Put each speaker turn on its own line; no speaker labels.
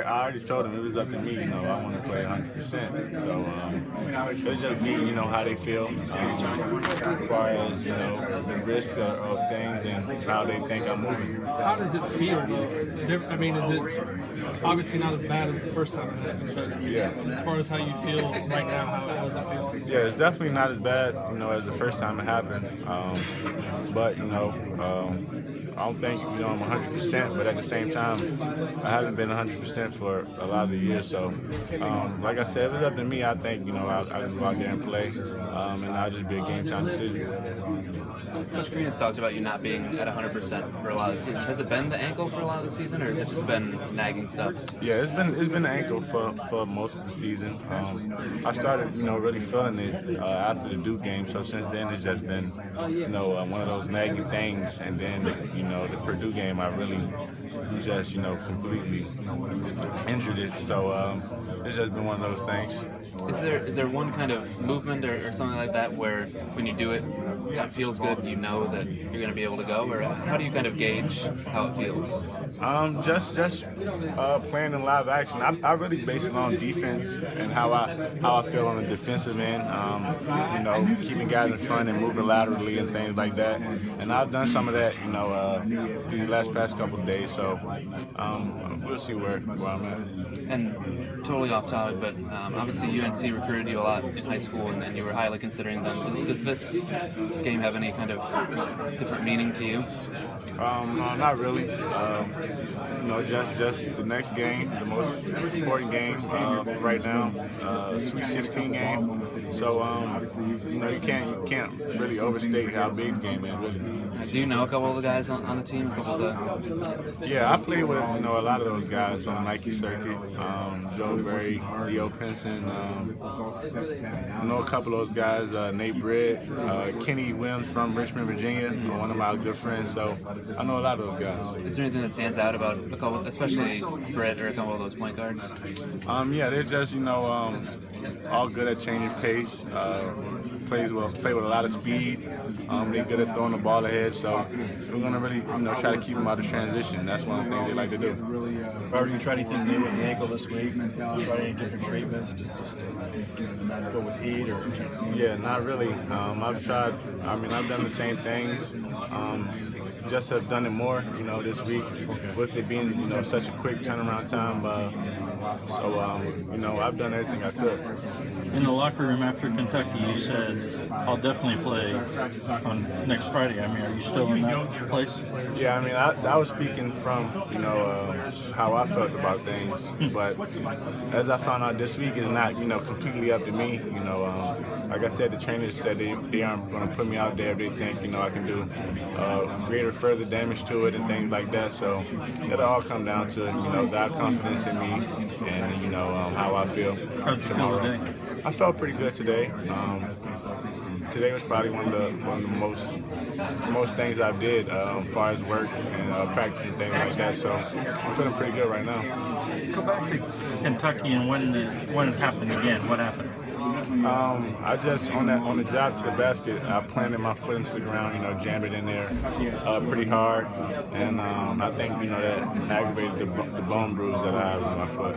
I already told them it was up to me. I want to play 100%. So it's just me. How they feel as far as the risk of things and how they think I'm moving.
How does it feel? I mean, is it obviously not as bad as the first time it happened? But
Yeah.
as far as how you feel right now, how does it feel?
Yeah, it's definitely not as bad, as the first time it happened. But I don't think I'm 100%. But at the same time, I haven't been 100% for a lot of the years. So, like I said, if it's up to me, I think I can go out there and play, and I'll just be a game time decision.
Coach Green has talked about you not being at 100% for a lot of the season. Has it been the ankle for a lot of the season, or has it just been nagging stuff?
Yeah, it's been an ankle for most of the season. I started really feeling it after the Duke game. So since then, it's just been one of those nagging things. And then the Purdue game, I really just completely injured it. So it's just been one of those things.
Is there one kind of movement or something like that where when you do it, that feels good, you know that you're going to be able to go, or how do you kind of gauge how it feels?
Just playing in live action. I really base it on defense and how I feel on the defensive end. Keeping guys in front and moving laterally and things like that. And I've done some of that, these past couple of days. So we'll see where I'm at.
And totally off topic, but obviously UNC recruited you a lot in high school, and you were highly considering them. Does this game have any kind of different meaning to you?
No, not really. Just the next game, the most important game right now, Sweet 16 game. So you can't really overstate how big the game is. Really.
Do you know a couple of the guys on the team?
Yeah, I played with a lot of those guys on the Nike circuit. Joe Berry, Theo Pinson. I know a couple of those guys. Nate Britt, Kenny Williams from Richmond, Virginia, one of my good friends. So I know a lot of those guys.
Is there anything that stands out about a couple, especially Britt or a couple of those point guards?
Yeah, they're just all good at changing pace. Play with a lot of speed. They're good at throwing the ball ahead. So we're gonna really try to keep them out of transition. That's one of the things they like to do.
Robert, you tried anything new with the ankle this week? Tried any different treatments? Just to go with heat or?
Yeah, not really. I've tried. I've done the same things. Just have done it more, this week with it being, such a quick turnaround time. So I've done everything I could.
In the locker room after Kentucky, you said, "I'll definitely play on next Friday." Are you still in that place?
Yeah, I was speaking from, how I felt about things. But as I found out this week, it's not, completely up to me. Like I said, the trainers said they aren't going to put me out there if they think, I can do greater, further damage to it and things like that. So it'll all come down to, their confidence in me and, how I feel tomorrow. I felt pretty good today. Today was probably one of the most things I did as far as work and practice and things like that. So I'm feeling pretty good right now.
Go back to Kentucky and when it happened again. What happened?
I just on the drive to the basket, I planted my foot into the ground, jammed it in there pretty hard, and I think that aggravated the bone bruise that I have on my foot.